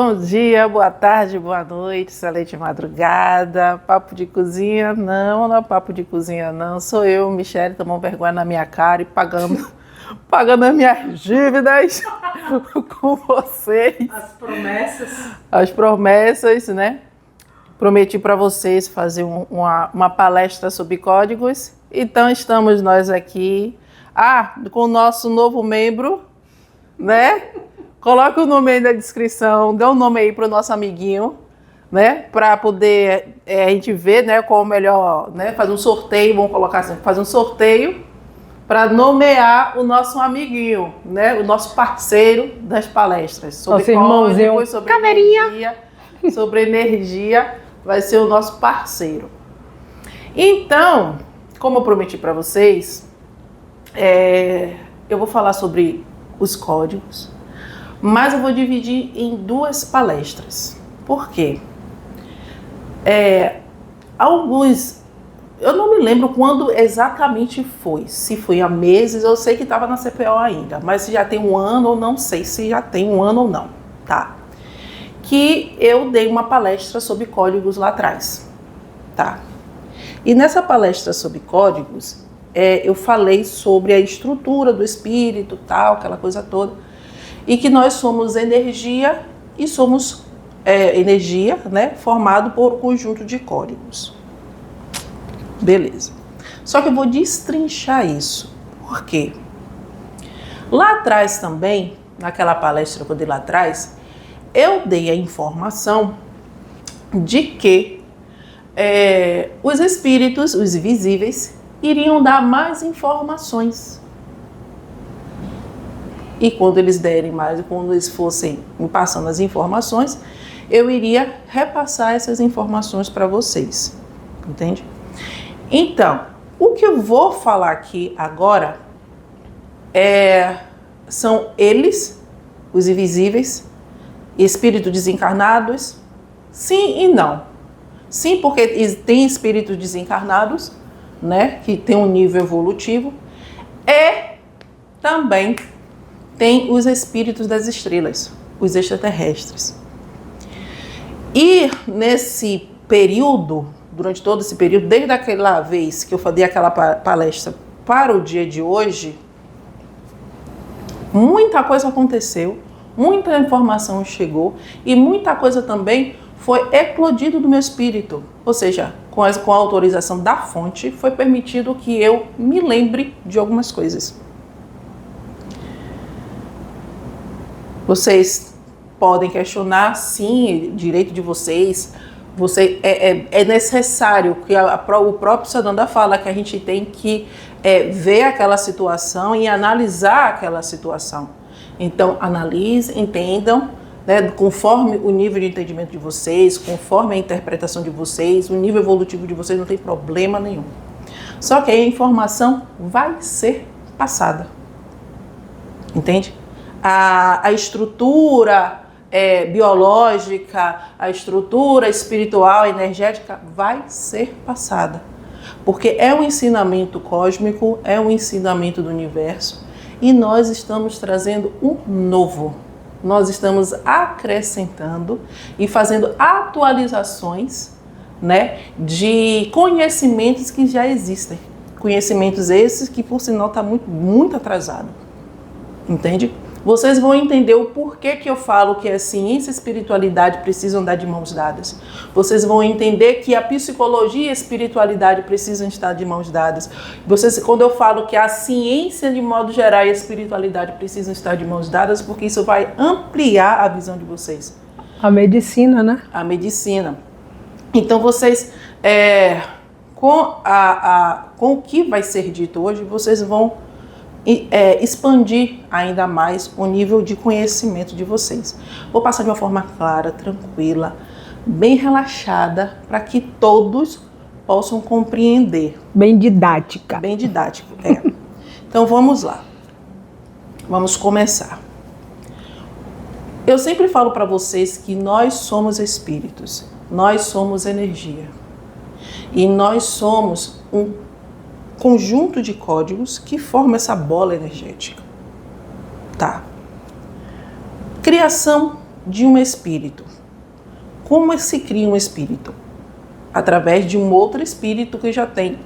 Bom dia, boa tarde, boa noite, excelente madrugada. Papo de cozinha? Não é papo de cozinha, não. Sou eu, Michele, tomando vergonha na minha cara e pagando as minhas dívidas com vocês. As promessas, né? Prometi para vocês fazer uma palestra sobre códigos. Então, estamos nós aqui. Com o nosso novo membro, né? Coloca o nome aí na descrição, dê um nome aí para o nosso amiguinho, né? Para poder a gente ver, né, qual o melhor, né? Fazer um sorteio, vamos colocar assim, fazer um sorteio para nomear o nosso amiguinho, né? O nosso parceiro das palestras. Sobre códigos, sobre energia, sobre energia, vai ser o nosso parceiro. Então, como eu prometi para vocês, eu vou falar sobre os códigos, mas eu vou dividir em duas palestras. Por quê? Eu não me lembro quando exatamente foi, se foi há meses, eu sei que estava na CPO ainda, mas se já tem um ano ou não sei se já tem um ano ou não, tá? Que eu dei uma palestra sobre códigos lá atrás, tá? E nessa palestra sobre códigos, eu falei sobre a estrutura do espírito, tal, aquela coisa toda. E que nós somos energia e somos energia, né, formado por um conjunto de códigos. Beleza. Só que eu vou destrinchar isso. Por quê? Lá atrás também, naquela palestra que eu dei lá atrás, eu dei a informação de que os espíritos, os invisíveis, iriam dar mais informações. E quando eles derem mais, quando eles fossem me passando as informações, eu iria repassar essas informações para vocês. Entende? Então, o que eu vou falar aqui agora são eles, os invisíveis, espíritos desencarnados. Sim e não. Sim, porque tem espíritos desencarnados, né, que tem um nível evolutivo, e também tem os espíritos das estrelas, os extraterrestres. E nesse período, durante todo esse período, desde aquela vez que eu falei aquela palestra para o dia de hoje, muita coisa aconteceu, muita informação chegou e muita coisa também foi eclodido do meu espírito. Ou seja, com a autorização da fonte, foi permitido que eu me lembre de algumas coisas. Vocês podem questionar, sim, direito de vocês. É necessário que o próprio Sananda fala que a gente tem que ver aquela situação e analisar aquela situação. Então, analisem, entendam, né, conforme o nível de entendimento de vocês, conforme a interpretação de vocês, o nível evolutivo de vocês, não tem problema nenhum. Só que a informação vai ser passada. Entende? A estrutura biológica, a estrutura espiritual, energética vai ser passada. Porque é um ensinamento cósmico, é um ensinamento do universo e nós estamos trazendo um novo. Nós estamos acrescentando e fazendo atualizações, né, de conhecimentos que já existem. Conhecimentos esses que, por sinal, está muito, muito atrasado. Entende? Vocês vão entender o porquê que eu falo que a ciência e a espiritualidade precisam andar de mãos dadas. Vocês vão entender que a psicologia e a espiritualidade precisam estar de mãos dadas. Quando eu falo que a ciência de modo geral e a espiritualidade precisam estar de mãos dadas, porque isso vai ampliar a visão de vocês. A medicina, né? A medicina. Então vocês, com o que vai ser dito hoje, vocês vão expandir ainda mais o nível de conhecimento de vocês. Vou passar de uma forma clara, tranquila, bem relaxada, para que todos possam compreender. Bem didática. Bem didático, Então vamos lá. Vamos começar. Eu sempre falo para vocês que nós somos espíritos, nós somos energia. E nós somos um conjunto de códigos que forma essa bola energética. Tá. Criação de um espírito. Como se cria um espírito? Através de um outro espírito que já tem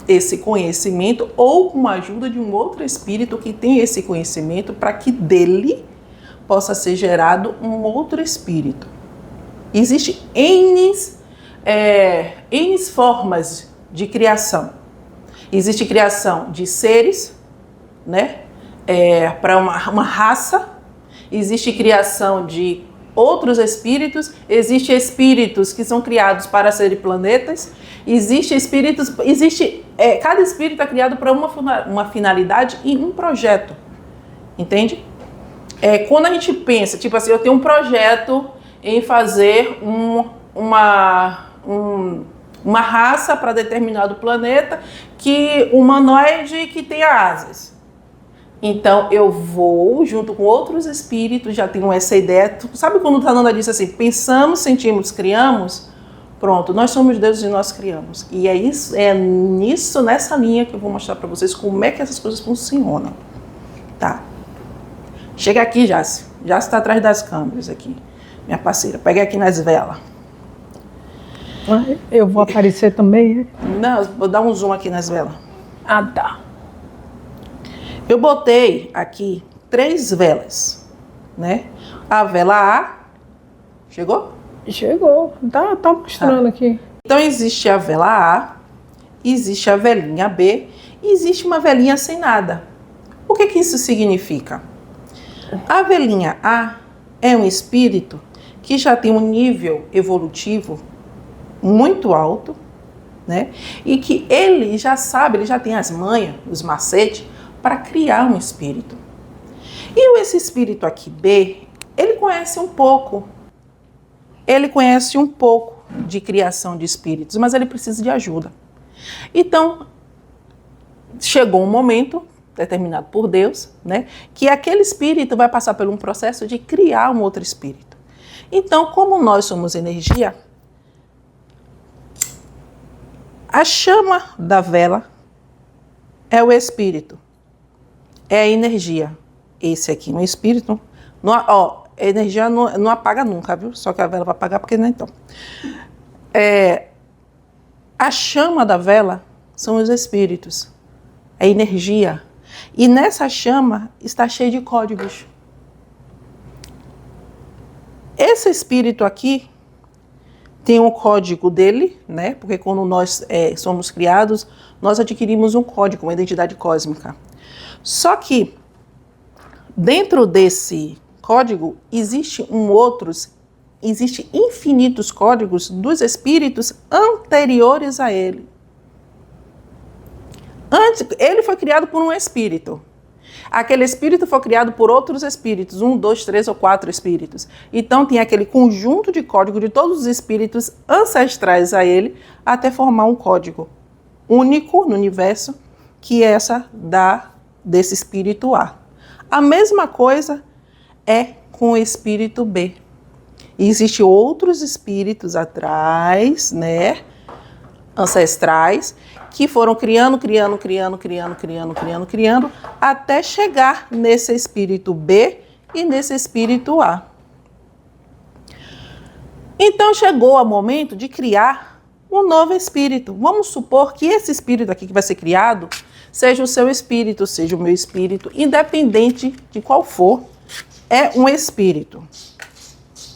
esse conhecimento ou com a ajuda de um outro espírito que tem esse conhecimento para que dele possa ser gerado um outro espírito. Existem N formas de criação. Existe criação de seres, né? Para uma raça. Existe criação de outros espíritos. Existem espíritos que são criados para serem planetas. Cada espírito é criado para uma finalidade e um projeto. Entende? Quando a gente pensa, tipo assim, eu tenho um projeto em fazer uma raça para determinado planeta humanoide que tenha asas. Então eu vou junto com outros espíritos, já tenho essa ideia. Sabe quando Tananda disse assim, pensamos, sentimos, criamos? Pronto, nós somos deuses e nós criamos. E nessa linha que eu vou mostrar para vocês como é que essas coisas funcionam. Tá? Chega aqui, Jace. Jace está atrás das câmeras aqui. Minha parceira, pega aqui nas velas. Eu vou aparecer também? Não, vou dar um zoom aqui nas velas. Ah, tá. Eu botei aqui 3 velas, né? A vela A, chegou? Chegou, tá mostrando aqui. Então existe a vela A, existe a velinha B e existe uma velinha sem nada. O que isso significa? A velinha A é um espírito que já tem um nível evolutivo muito alto, né? E que ele já sabe, ele já tem as manhas, os macetes, para criar um espírito. E esse espírito aqui, B, ele conhece um pouco de criação de espíritos, mas ele precisa de ajuda. Então, chegou um momento, determinado por Deus, né, que aquele espírito vai passar por um processo de criar um outro espírito. Então, como nós somos energia, a chama da vela é o espírito. É a energia. Esse aqui no espírito. A energia não apaga nunca, viu? Só que a vela vai apagar porque não é então. A chama da vela são os espíritos. É energia. E nessa chama está cheio de códigos. Esse espírito aqui tem um código dele, né? Porque quando nós somos criados, nós adquirimos um código, uma identidade cósmica. Só que dentro desse código existem infinitos códigos dos espíritos anteriores a ele. Ele foi criado por um espírito. Aquele espírito foi criado por outros espíritos, 1, 2, 3 ou 4 espíritos. Então tem aquele conjunto de código de todos os espíritos ancestrais a ele, até formar um código único no universo, que é desse espírito A. A mesma coisa é com o espírito B. Existem outros espíritos atrás, né, ancestrais, que foram criando, até chegar nesse espírito B e nesse espírito A. Então chegou o momento de criar um novo espírito. Vamos supor que esse espírito aqui que vai ser criado seja o seu espírito, seja o meu espírito, independente de qual for, é um espírito.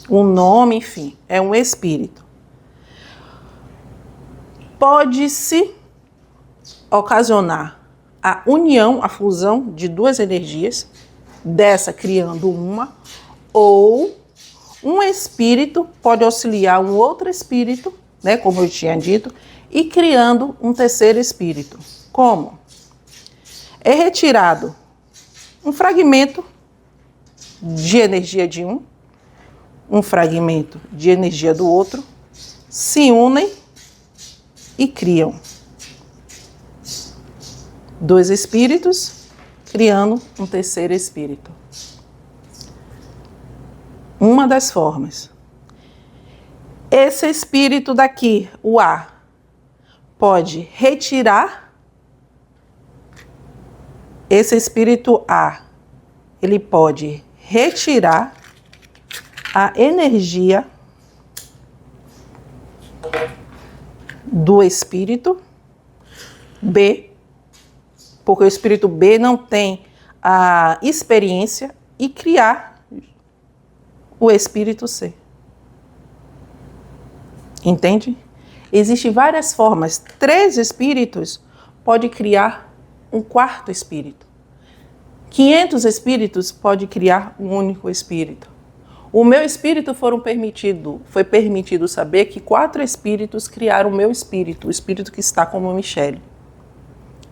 O nome, enfim, é um espírito. Pode-se ocasionar a união, a fusão de 2 energias, dessa criando uma, ou um espírito pode auxiliar um outro espírito, né, como eu tinha dito, e criando um terceiro espírito. Como? É retirado um fragmento de energia de um fragmento de energia do outro, se unem e criam 2 espíritos, criando um terceiro espírito. Uma das formas. Esse espírito daqui, o A, pode retirar. Esse espírito A, ele pode retirar a energia do espírito B, porque o espírito B não tem a experiência, e criar o espírito C. Entende? Existem várias formas. 3 espíritos pode criar um 4º espírito. 500 espíritos pode criar um único espírito. O meu espírito foi permitido saber que 4 espíritos criaram o meu espírito, o espírito que está como Michele.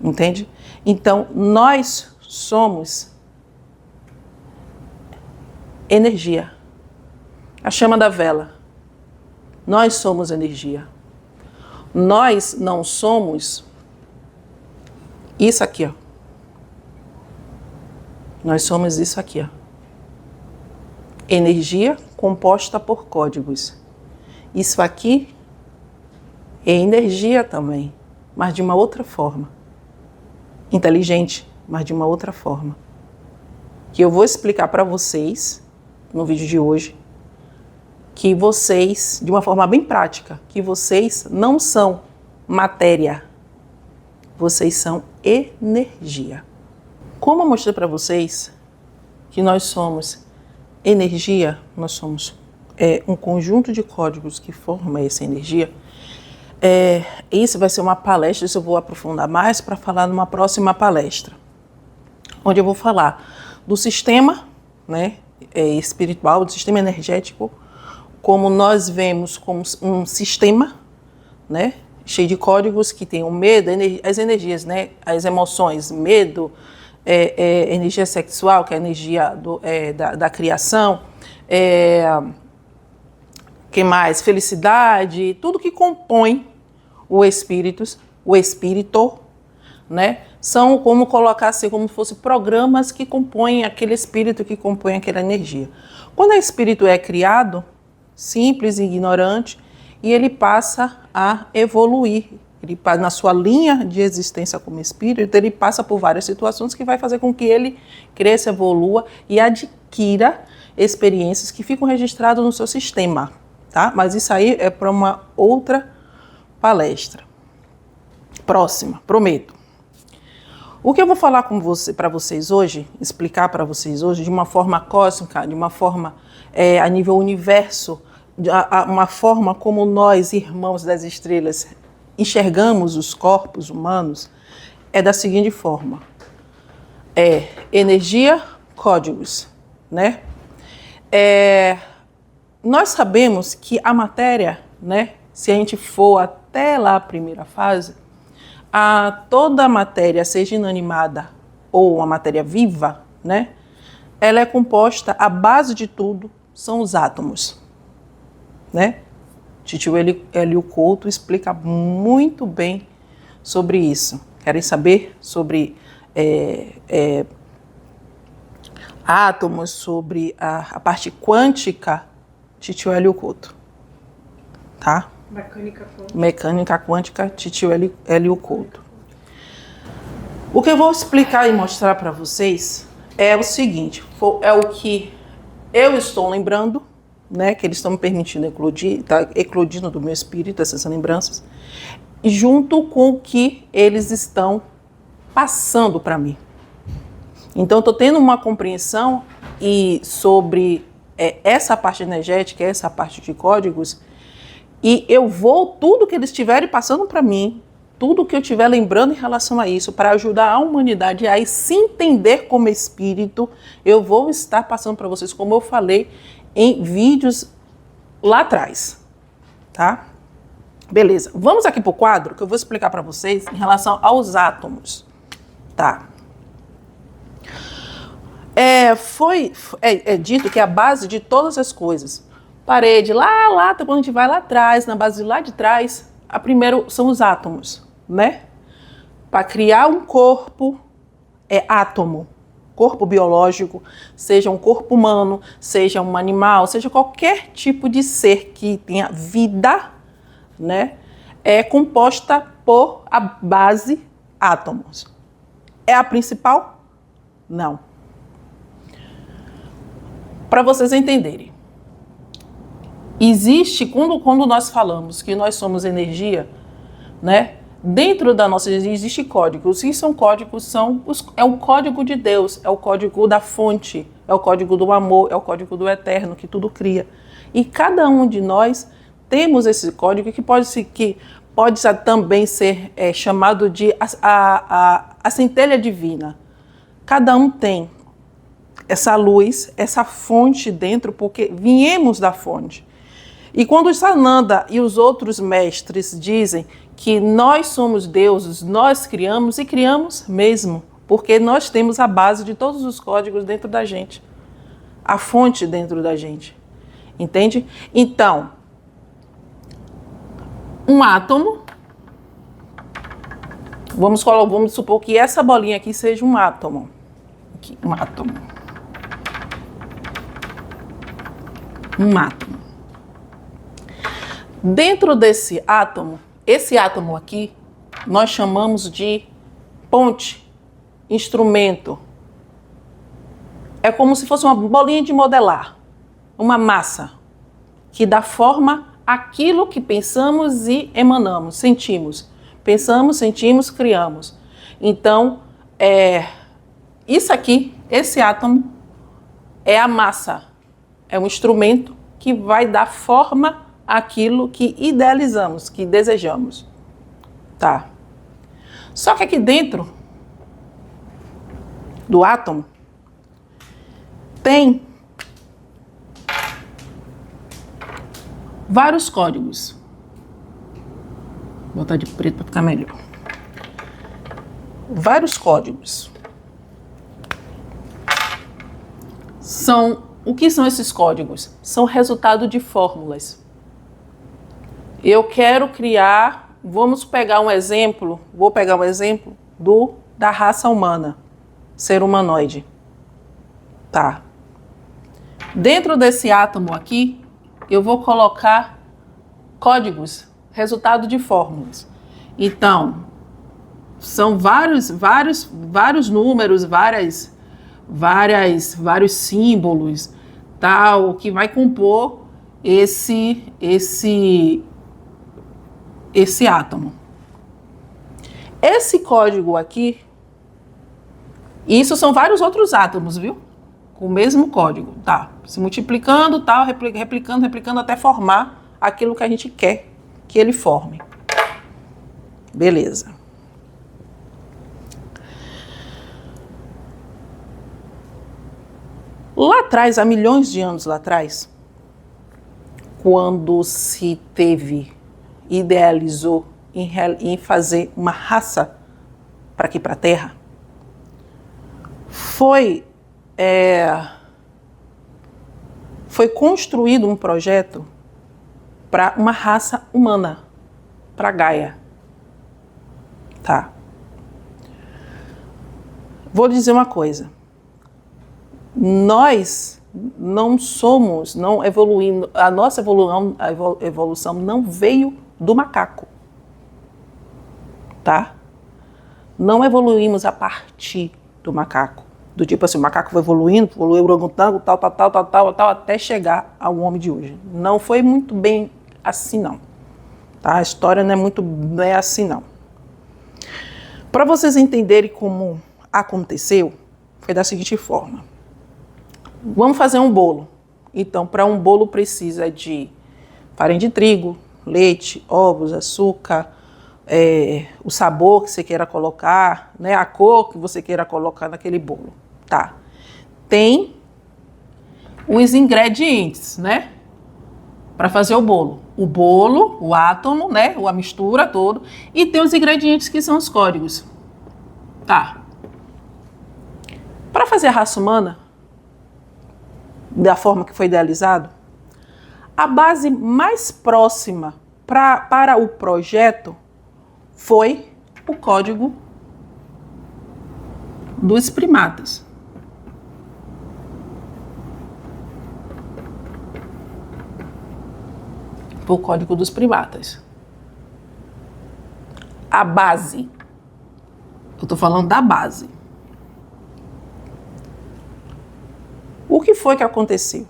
Entende? Então, nós somos energia. A chama da vela. Nós somos energia. Nós não somos isso aqui, ó. Nós somos isso aqui, ó. Energia composta por códigos. Isso aqui é energia também, mas de uma outra forma. Inteligente, mas de uma outra forma. Que eu vou explicar para vocês no vídeo de hoje, que vocês, de uma forma bem prática, que vocês não são matéria, vocês são energia. Como eu mostrei para vocês que nós somos energia, nós somos um conjunto de códigos que forma essa energia, isso vai ser uma palestra, isso eu vou aprofundar mais para falar numa próxima palestra, onde eu vou falar do sistema, né, espiritual, do sistema energético, como nós vemos como um sistema, né, cheio de códigos que tem o medo, as energias, né, as emoções, medo, energia sexual, que é a energia da criação, que mais? Felicidade, tudo que compõe o espírito, né, são como colocar assim, como se fossem programas que compõem aquele espírito, que compõem aquela energia. Quando o espírito é criado, simples e ignorante, e ele passa a evoluir. Ele, na sua linha de existência como espírito, ele passa por várias situações que vai fazer com que ele cresça, evolua e adquira experiências que ficam registradas no seu sistema, tá? Mas isso aí é para uma outra palestra. Próxima, prometo. O que eu vou falar para vocês hoje, explicar para vocês hoje, de uma forma cósmica, de uma forma a nível universo, uma forma como nós, irmãos das estrelas, enxergamos os corpos humanos, é da seguinte forma. Energia, códigos, né? Nós sabemos que a matéria, né, se a gente for até lá a primeira fase, toda a matéria, seja inanimada ou uma matéria viva, né, ela é composta, a base de tudo são os átomos, né? Titio Hélio Couto explica muito bem sobre isso. Querem saber sobre átomos, sobre a parte quântica? Titio Hélio Couto, tá? Mecânica quântica, Titio Hélio Couto. O que eu vou explicar e mostrar para vocês é o seguinte, é o que eu estou lembrando, né, que eles estão me permitindo eclodir, está eclodindo do meu espírito essas lembranças, junto com o que eles estão passando para mim. Então, estou tendo uma compreensão sobre essa parte energética, essa parte de códigos, e eu vou, tudo que eles estiverem passando para mim, tudo que eu estiver lembrando em relação a isso, para ajudar a humanidade a se entender como espírito, eu vou estar passando para vocês, como eu falei, em vídeos lá atrás, tá? Beleza, vamos aqui para o quadro que eu vou explicar para vocês em relação aos átomos, tá? É dito que a base de todas as coisas, parede, lá, quando a gente vai lá atrás, na base de lá de trás, primeiro são os átomos, né? Para criar um corpo, é átomo. Corpo biológico, seja um corpo humano, seja um animal, seja qualquer tipo de ser que tenha vida, né, é composta por a base átomos. É a principal? Não. Para vocês entenderem, existe, quando nós falamos que nós somos energia, né? Dentro da nossa energia existe códigos. E são códigos, é o código de Deus, é o código da fonte, é o código do amor, é o código do eterno que tudo cria. E cada um de nós temos esse código que pode também ser chamado de a centelha divina. Cada um tem essa luz, essa fonte dentro, porque viemos da fonte. E quando o Sananda e os outros mestres dizem que nós somos deuses, nós criamos e criamos mesmo, porque nós temos a base de todos os códigos dentro da gente, a fonte dentro da gente, entende? Então, um átomo, vamos supor que essa bolinha aqui seja um átomo, um átomo. Dentro desse átomo, esse átomo aqui, nós chamamos de ponte, instrumento. É como se fosse uma bolinha de modelar, uma massa, que dá forma àquilo que pensamos e emanamos, sentimos. Pensamos, sentimos, criamos. Então, isso aqui, esse átomo, é a massa, é um instrumento que vai dar forma àquilo que idealizamos, que desejamos. Tá. Só que aqui dentro do átomo tem vários códigos. Vou botar de preto para ficar melhor. Vários códigos. O que são esses códigos? São resultado de fórmulas. Eu quero criar, vou pegar um exemplo da raça humana, ser humanoide. Tá. Dentro desse átomo aqui, eu vou colocar códigos, resultado de fórmulas. Então, são vários números, vários símbolos, tal, que vai compor esse átomo. Esse código aqui, isso são vários outros átomos, viu? Com o mesmo código, tá? Se multiplicando, tal, replicando até formar aquilo que a gente quer que ele forme. Beleza. Lá atrás, há milhões de anos lá atrás, quando se idealizou em fazer uma raça para aqui para a Terra, foi construído um projeto para uma raça humana, para Gaia. Tá. Vou dizer uma coisa. Nós não evoluímos, a nossa evolução não veio do macaco, tá? Não evoluímos a partir do macaco, do tipo assim, o macaco foi evoluindo, evoluiu o orangotango, tal, até chegar ao homem de hoje. Não foi muito bem assim, não. Tá? A história não é assim, não. Para vocês entenderem como aconteceu, foi da seguinte forma. Vamos fazer um bolo. Então, para um bolo precisa de farinha de trigo, leite, ovos, açúcar, o sabor que você queira colocar, né, a cor que você queira colocar naquele bolo. Tá. Tem os ingredientes, né, para fazer o bolo. O bolo, o átomo, né, a mistura toda, e tem os ingredientes que são os códigos. Tá. Para fazer a raça humana, da forma que foi idealizado, a base mais próxima para o projeto foi o código dos primatas. Foi o código dos primatas. A base. Eu estou falando da base. O que foi que aconteceu?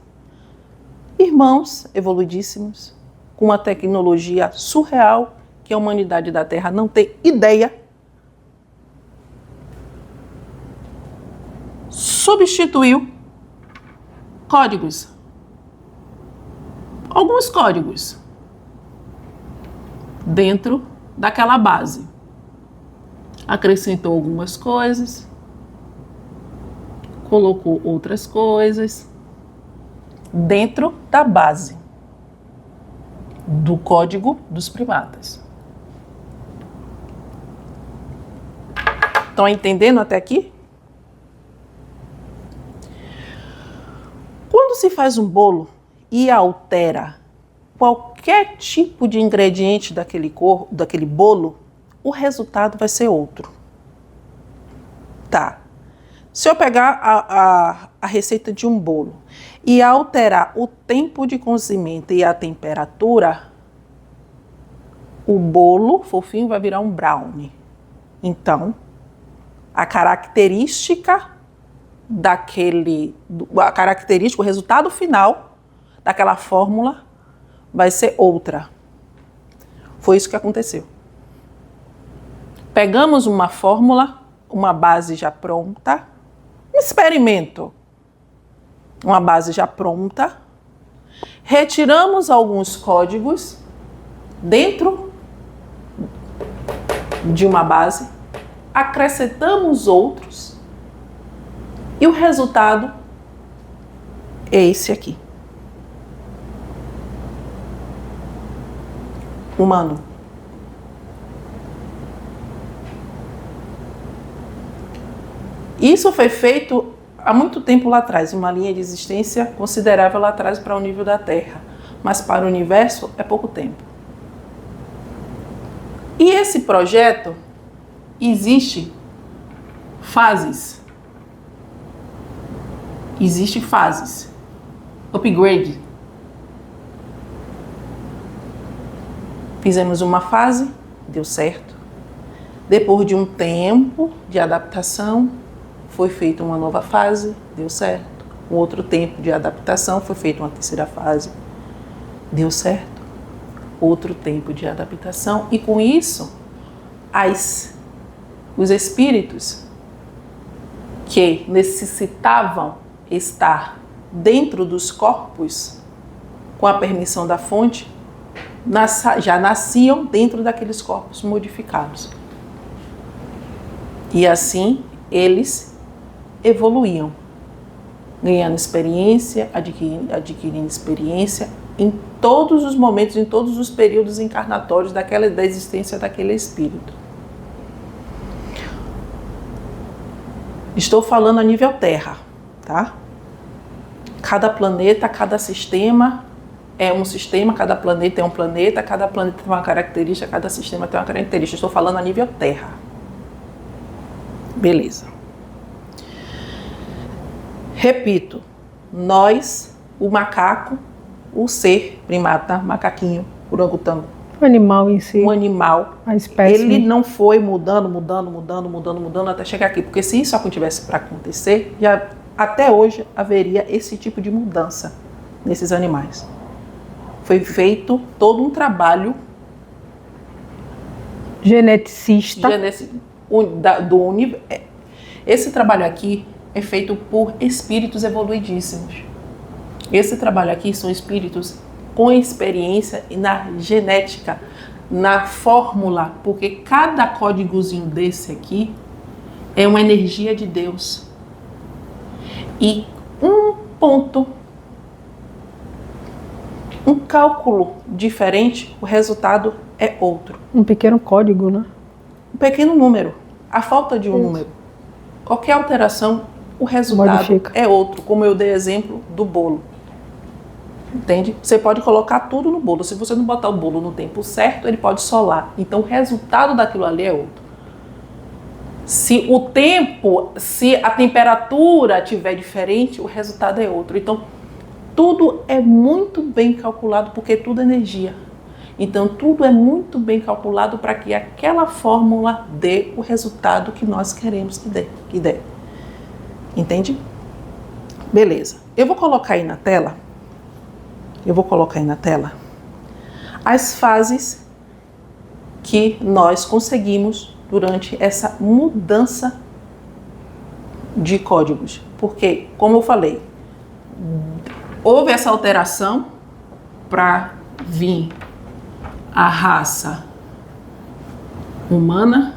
irmãos evoluidíssimos, com uma tecnologia surreal que a humanidade da Terra não tem ideia, substituiu códigos, alguns códigos, dentro daquela base. Acrescentou algumas coisas, colocou outras coisas dentro da base do código dos primatas. Estão entendendo até aqui? Quando se faz um bolo e altera qualquer tipo de ingrediente daquele bolo, o resultado vai ser outro. Tá. Se eu pegar a receita de um bolo e alterar o tempo de cozimento e a temperatura, o bolo fofinho vai virar um brownie. Então, a característica, o resultado final daquela fórmula vai ser outra. Foi isso que aconteceu. Pegamos uma fórmula, uma base já pronta, um experimento, uma base já pronta, retiramos alguns códigos dentro de uma base, acrescentamos outros e o resultado é esse aqui. Humano. Isso foi feito há muito tempo lá atrás, uma linha de existência considerável lá atrás para o nível da Terra, mas para o universo é pouco tempo. E esse projeto existe fases. Existe fases. Upgrade. Fizemos uma fase, deu certo. Depois de um tempo de adaptação, foi feita uma nova fase, deu certo. Um outro tempo de adaptação, foi feita uma terceira fase, deu certo. Outro tempo de adaptação. E com isso, os espíritos que necessitavam estar dentro dos corpos, com a permissão da fonte, já nasciam dentro daqueles corpos modificados. E assim, eles evoluíam, ganhando experiência, adquirindo experiência em todos os momentos, em todos os períodos encarnatórios da existência daquele espírito. Estou falando a nível Terra, tá? Cada planeta, cada sistema é um sistema, cada planeta é um planeta, cada planeta tem uma característica, cada sistema tem uma característica. Estou falando a nível Terra. Beleza. Repito, nós, o macaco, o ser primata, macaquinho, orangotango, O animal em si. um animal, A espécie. ele não foi mudando até chegar aqui, porque se isso tivesse para acontecer, já até hoje haveria esse tipo de mudança nesses animais. Foi feito todo um trabalho Geneticista. Esse trabalho aqui é feito por espíritos evoluidíssimos. Esse trabalho aqui são espíritos com experiência na genética, na fórmula, porque cada códigozinho desse aqui é uma energia de Deus. E um ponto, um cálculo diferente, o resultado é outro. Um pequeno código, né? Um pequeno número, a falta de um número. Qualquer alteração, o resultado Modifica. é outro, como eu dei exemplo do bolo. Entende? Você pode colocar tudo no bolo. Se você não botar o bolo no tempo certo, ele pode solar. Então o resultado daquilo ali é outro. Se a temperatura estiver diferente, o resultado é outro. Então tudo é muito bem calculado, porque tudo é energia. Então tudo é muito bem calculado para que aquela fórmula dê o resultado que nós queremos que dê. Entende? Beleza. Eu vou colocar aí na tela Eu vou colocar aí na tela as fases que nós conseguimos durante essa mudança de códigos. Porque, como eu falei, houve essa alteração para vir a raça humana,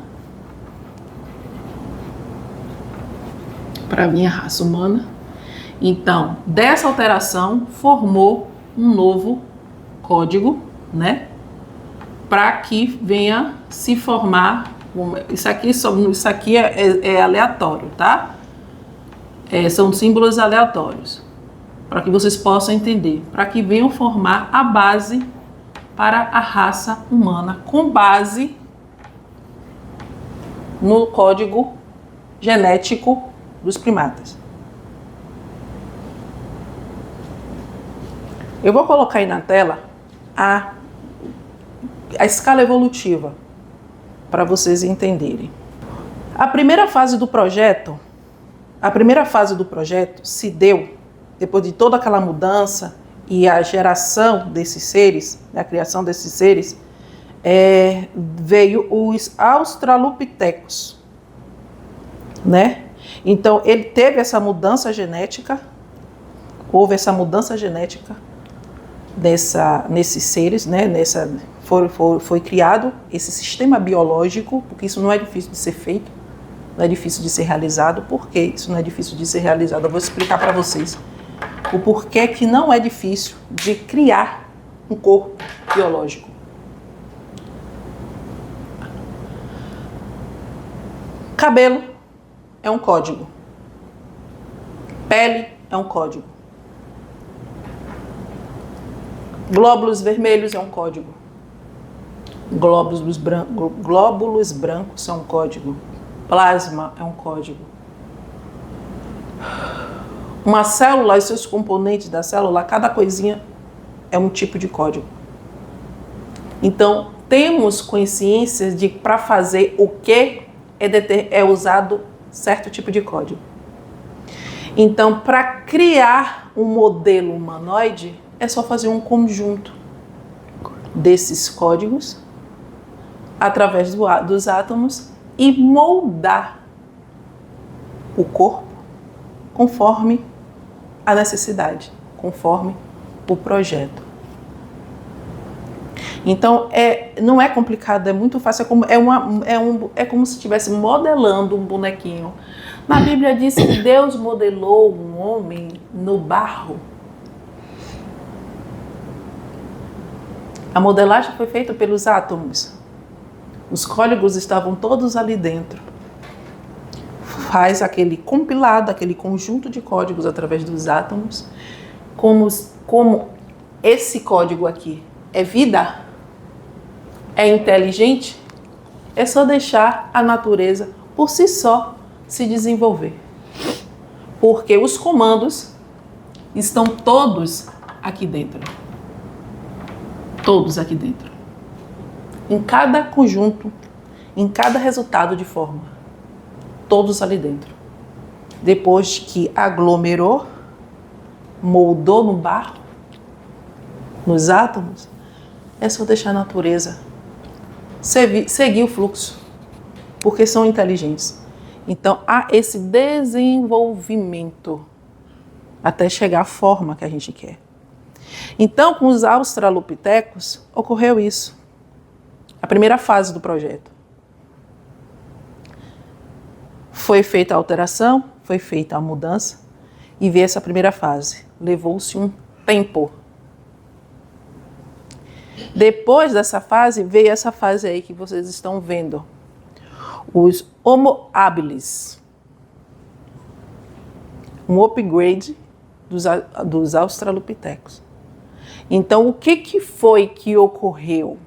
Então, dessa alteração, formou um novo código, né? Para que venha se formar. Isso aqui é aleatório, tá? São símbolos aleatórios. Para que vocês possam entender. Para que venham formar a base para a raça humana, com base no código genético dos primatas. Eu vou colocar aí na tela a escala evolutiva, para vocês entenderem. A primeira fase do projeto se deu depois de toda aquela mudança e a geração desses seres, a criação desses seres, veio os Australopithecus, né? Então, ele teve essa mudança genética, houve essa mudança genética nesses seres, né? Foi criado esse sistema biológico, porque isso não é difícil de ser feito, não é difícil de ser realizado. Por que isso não é difícil de ser realizado? Eu vou explicar para vocês o porquê que não é difícil de criar um corpo biológico. Cabelo é um código. Pele é um código. Glóbulos vermelhos é um código. Glóbulos brancos são um código. Plasma é um código. Uma célula e seus componentes da célula, cada coisinha é um tipo de código. Então, temos consciência de para fazer o que é usado certo tipo de código. Então, para criar um modelo humanoide, é só fazer um conjunto desses códigos através dos átomos e moldar o corpo conforme a necessidade, conforme o projeto. Então, não é complicado, é muito fácil, é como se estivesse modelando um bonequinho. Na Bíblia diz que Deus modelou um homem no barro. A modelagem foi feita pelos átomos. Os códigos estavam todos ali dentro. Faz aquele compilado, aquele conjunto de códigos através dos átomos. Como esse código aqui é vida, é inteligente, é só deixar a natureza por si só se desenvolver. Porque os comandos estão todos aqui dentro. Todos aqui dentro. Em cada conjunto, em cada resultado de forma. Todos ali dentro. Depois que aglomerou, moldou no barro, nos átomos, é só deixar a natureza seguir o fluxo, porque são inteligentes. Então, há esse desenvolvimento até chegar à forma que a gente quer. Então, com os Australopithecus, ocorreu isso. A primeira fase do projeto. Foi feita a alteração, foi feita a mudança, e veio essa primeira fase. Levou-se um tempo. Depois dessa fase, veio essa fase aí que vocês estão vendo. Os Homo habilis. Um upgrade dos Australopithecus. Então, o que foi que ocorreu?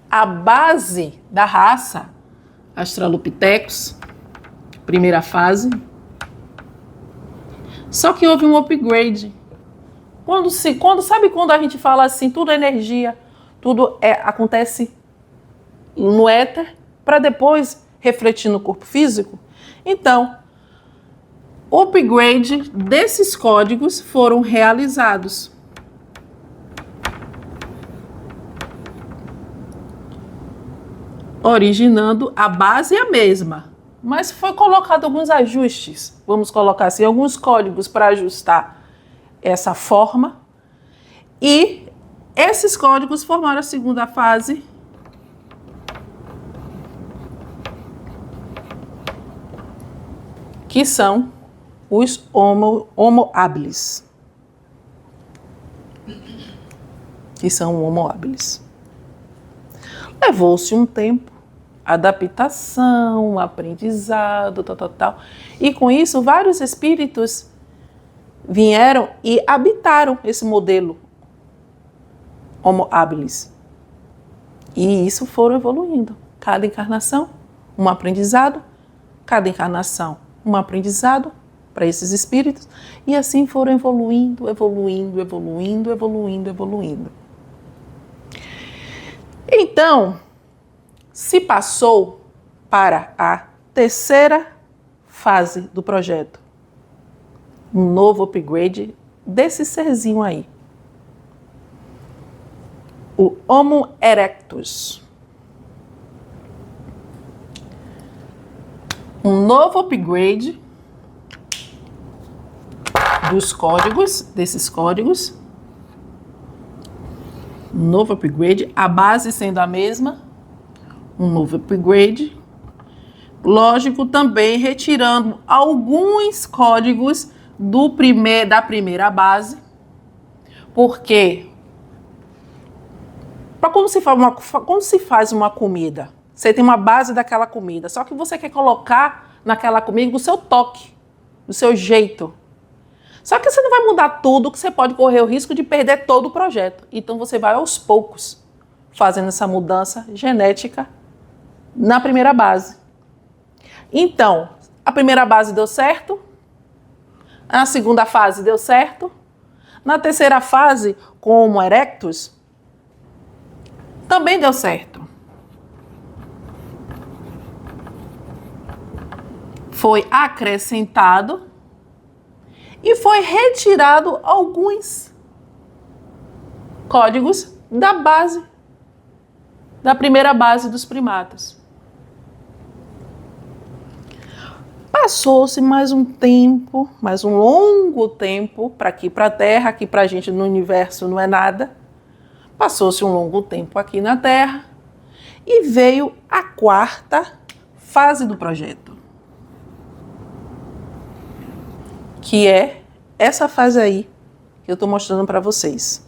A base da raça Australopithecus, primeira fase, só que houve um upgrade. Sabe quando a gente fala assim, tudo é energia, tudo acontece no éter, para depois refletir no corpo físico? Então, o upgrade desses códigos foram realizados. originando a base a mesma, mas foi colocado alguns ajustes, vamos colocar assim, alguns códigos para ajustar essa forma, e esses códigos formaram a segunda fase, que são os Homo habilis. Que são o Homo habilis. Levou-se um tempo, adaptação, aprendizado, tal. E com isso, vários espíritos vieram e habitaram esse modelo Homo habilis. E isso foram evoluindo. Cada encarnação, um aprendizado. Cada encarnação, um aprendizado para esses espíritos. E assim foram evoluindo. Então, se passou para a terceira fase do projeto. Um novo upgrade desse serzinho aí. O Homo erectus. Um novo upgrade dos códigos, desses códigos. Um novo upgrade, a base sendo a mesma. Um novo upgrade. Lógico, também retirando alguns códigos da primeira base. Porque quando se faz uma comida, você tem uma base daquela comida, só que você quer colocar naquela comida o seu toque, o seu jeito. Só que você não vai mudar tudo, que você pode correr o risco de perder todo o projeto. Então você vai aos poucos fazendo essa mudança genética na primeira base. Então, a primeira base deu certo, a segunda fase deu certo, na terceira fase, com o Homo erectus, também deu certo. Foi acrescentado e foi retirado alguns códigos da base, da primeira base dos primatas. Passou-se mais um tempo, mais um longo tempo, para aqui para a Terra, aqui para a gente no universo não é nada. Passou-se um longo tempo aqui na Terra e veio a quarta fase do projeto, que é essa fase aí que eu estou mostrando para vocês.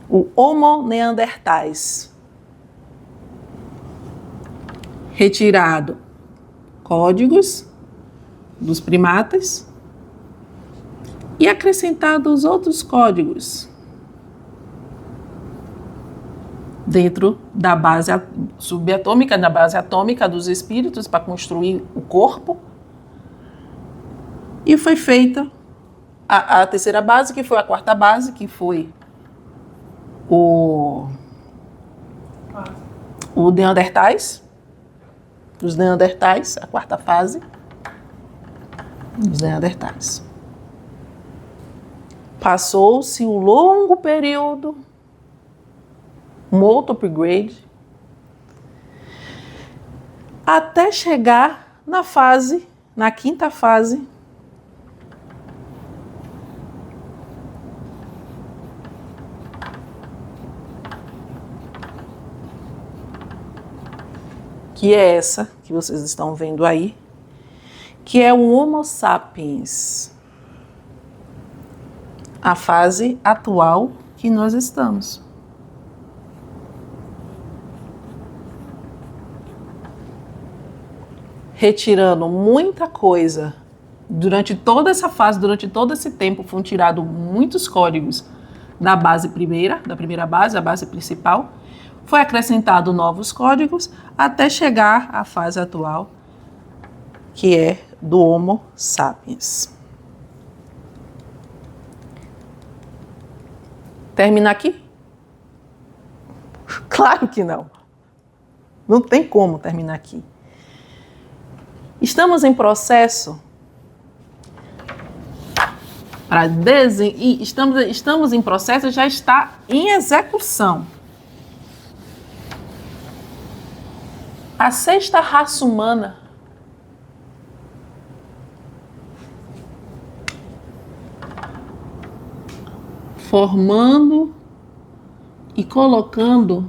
O Homo neandertais. Retirado códigos dos primatas e acrescentado os outros códigos dentro da base subatômica, da base atômica dos espíritos para construir o corpo. E foi feita a terceira base, que foi a quarta base, que foi o neandertais, os neandertais, a quarta fase dos neandertais. Passou-se um longo período, um outro upgrade, até chegar na quinta fase, que é essa que vocês estão vendo aí, que é o Homo sapiens, a fase atual que nós estamos. Retirando muita coisa. Durante toda essa fase, durante todo esse tempo, foram tirados muitos códigos da base primeira, da primeira base, a base principal. Foi acrescentado novos códigos até chegar à fase atual, que é do Homo sapiens. Termina aqui? Claro que não. Não tem como terminar aqui. Estamos em processo estamos em processo, já está em execução. A sexta raça humana formando e colocando,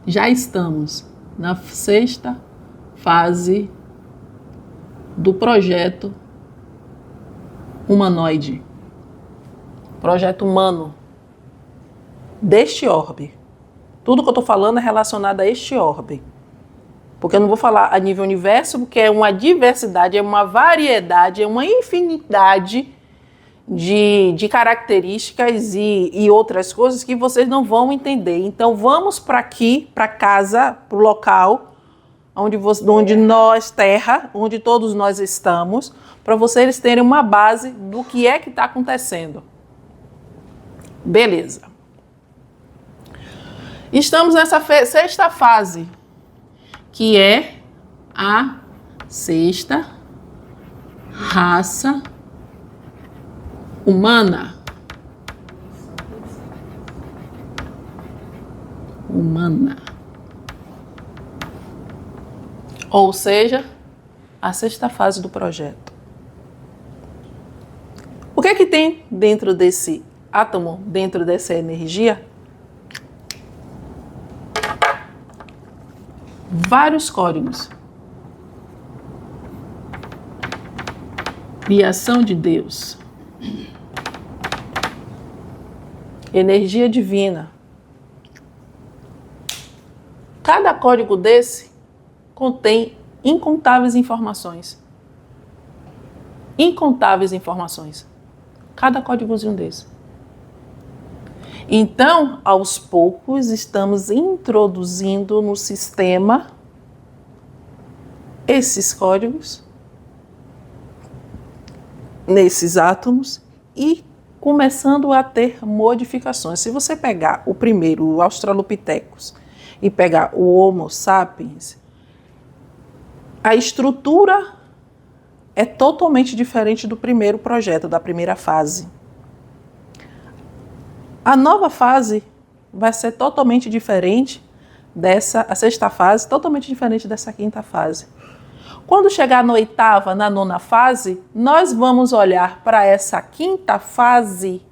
já estamos na sexta fase do projeto humanoide, projeto humano deste orbe. Tudo que eu estou falando é relacionado a este orbe. Porque eu não vou falar a nível universo, porque é uma diversidade, é uma variedade, é uma infinidade de características e outras coisas que vocês não vão entender. Então vamos para aqui, para casa, para o local onde nós, Terra, onde todos nós estamos, para vocês terem uma base do que é que está acontecendo. Beleza. Estamos nessa sexta fase, que é a sexta raça humana. Ou seja, a sexta fase do projeto. O que é que tem dentro desse átomo, dentro dessa energia? Vários códigos. Criação de Deus. Energia divina. Cada código desse contém incontáveis informações. Incontáveis informações. Cada códigozinho desse. Então, aos poucos, estamos introduzindo no sistema esses códigos, nesses átomos, e começando a ter modificações. Se você pegar o primeiro, o Australopithecus, e pegar o Homo sapiens, a estrutura é totalmente diferente do primeiro projeto, da primeira fase. A nova fase vai ser totalmente diferente a sexta fase, totalmente diferente dessa quinta fase. Quando chegar na oitava, na nona fase, nós vamos olhar para essa quinta fase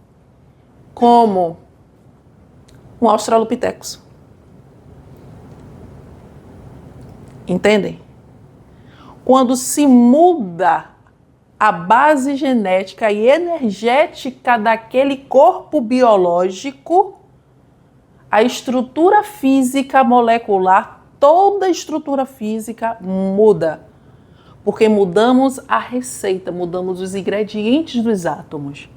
como um Australopithecus. Entendem? Quando se muda a base genética e energética daquele corpo biológico, a estrutura física molecular, toda a estrutura física muda. Porque mudamos a receita, mudamos os ingredientes dos átomos.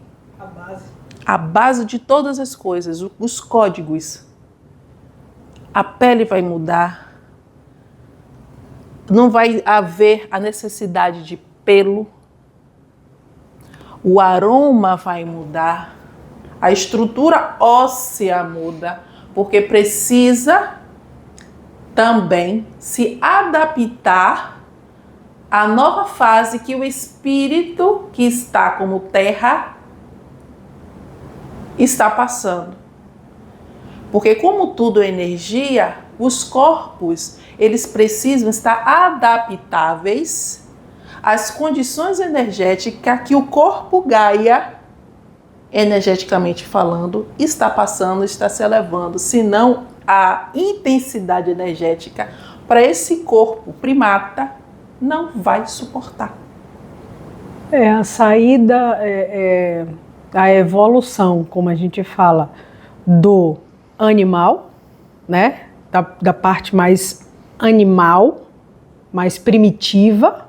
A base de todas as coisas, os códigos. A pele vai mudar. Não vai haver a necessidade de pelo. O aroma vai mudar. A estrutura óssea muda, porque precisa também se adaptar à nova fase que o espírito, que está como terra, está passando. Porque como tudo é energia, os corpos, eles precisam estar adaptáveis às condições energéticas que o corpo Gaia, energeticamente falando, está passando, está se elevando, senão a intensidade energética para esse corpo primata não vai suportar. A saída, a evolução, como a gente fala, do animal, né? Da parte mais animal, mais primitiva,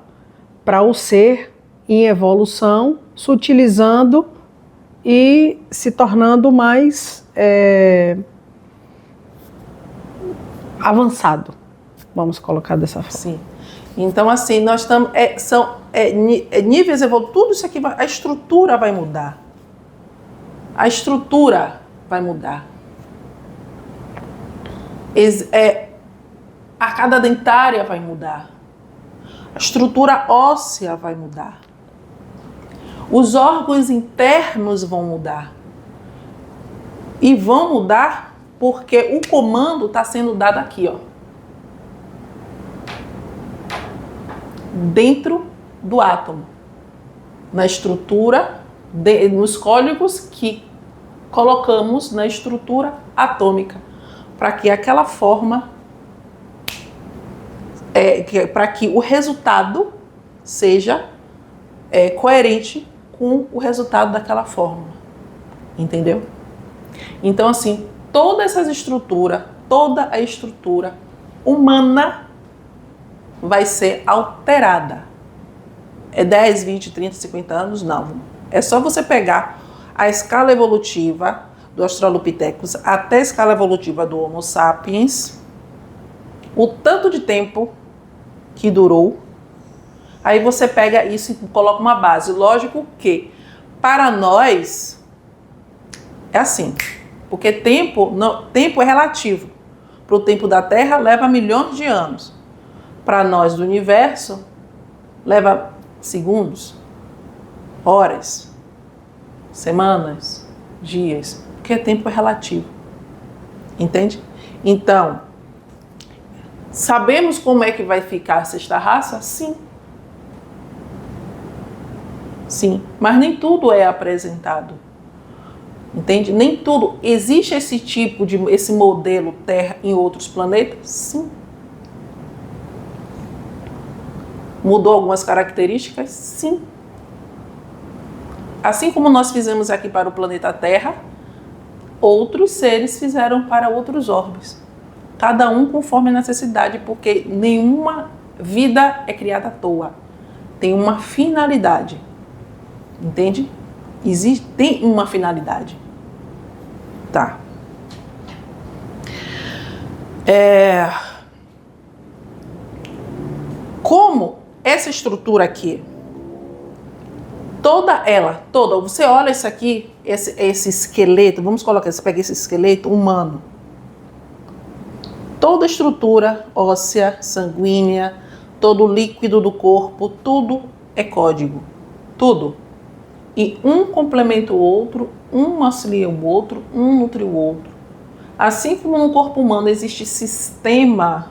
para o ser em evolução, se utilizando e se tornando mais avançado, vamos colocar dessa forma. Sim. Então, assim, nós estamos. São níveis evolutivos, tudo isso aqui, a estrutura vai mudar. A estrutura vai mudar. A arcada dentária vai mudar. A estrutura óssea vai mudar. Os órgãos internos vão mudar. E vão mudar Porque o comando está sendo dado aqui, ó. Dentro do átomo. Na estrutura, nos códigos que colocamos na estrutura atômica. Para que aquela forma, para que o resultado seja coerente com o resultado daquela fórmula. Entendeu? Então, assim, toda a estrutura humana vai ser alterada. É 10, 20, 30, 50 anos? Não. É só você pegar a escala evolutiva do Australopithecus até a escala evolutiva do Homo sapiens, o tanto de tempo que durou, aí você pega isso e coloca uma base. Lógico que, para nós, é assim, porque tempo é relativo. Para o tempo da Terra, leva milhões de anos. Para nós do universo, leva segundos, horas, semanas, dias, porque tempo é relativo. Entende? Então, sabemos como é que vai ficar a sexta raça? Sim. Sim, mas nem tudo é apresentado. Entende? Nem tudo. Existe esse modelo Terra em outros planetas? Sim. Mudou algumas características? Sim. Assim como nós fizemos aqui para o planeta Terra, outros seres fizeram para outros orbes. Cada um conforme a necessidade, porque nenhuma vida é criada à toa. Tem uma finalidade. Entende? Tem uma finalidade. Tá. Como essa estrutura aqui, toda, você olha isso aqui, esse esqueleto, vamos colocar, você pega esse esqueleto humano. Toda a estrutura óssea, sanguínea, todo o líquido do corpo, tudo é código. Tudo. E um complementa o outro, um auxilia o outro, um nutre o outro. Assim como no corpo humano existe sistema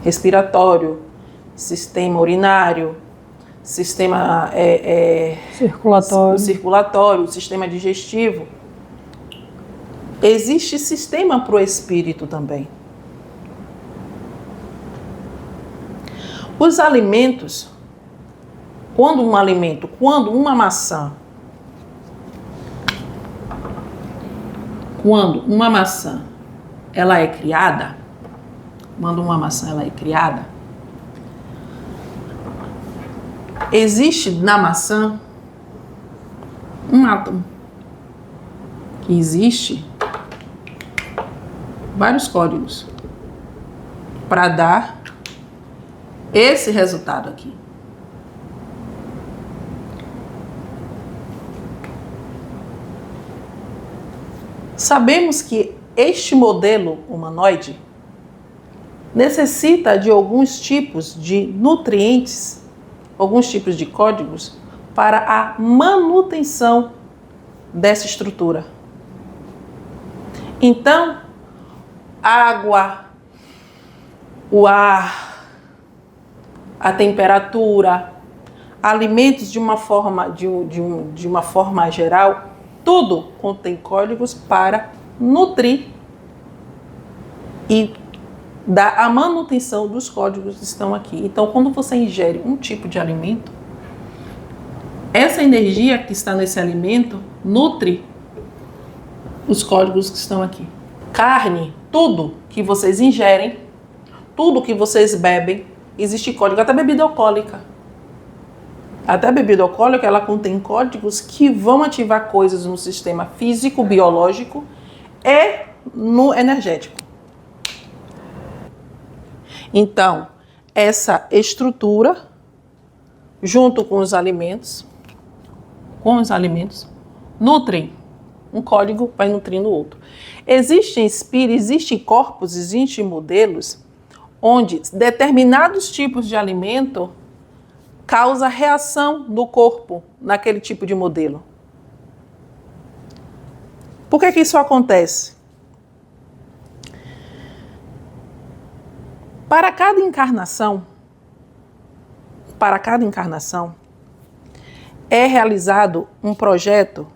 respiratório, sistema urinário, sistema circulatório, sistema digestivo, existe sistema para o espírito também. Os alimentos, quando uma maçã ela é criada, existe na maçã um átomo. Existe vários códigos para dar esse resultado aqui. Sabemos que este modelo humanoide necessita de alguns tipos de nutrientes, alguns tipos de códigos para a manutenção dessa estrutura. Então, água, o ar, a temperatura, alimentos de uma forma geral, tudo contém códigos para nutrir e dar a manutenção dos códigos que estão aqui. Então, quando você ingere um tipo de alimento, essa energia que está nesse alimento nutre os códigos que estão aqui. Carne, tudo que vocês ingerem, tudo que vocês bebem, existe código, até bebida alcoólica. Até a bebida alcoólica, ela contém códigos que vão ativar coisas no sistema físico, biológico e no energético. Então, essa estrutura, junto com os alimentos, nutrem. Um código vai nutrindo o outro. Existem espíritos, existem corpos, existem modelos onde determinados tipos de alimento causa reação no corpo naquele tipo de modelo. Por que isso acontece? Para cada encarnação, é realizado um projeto,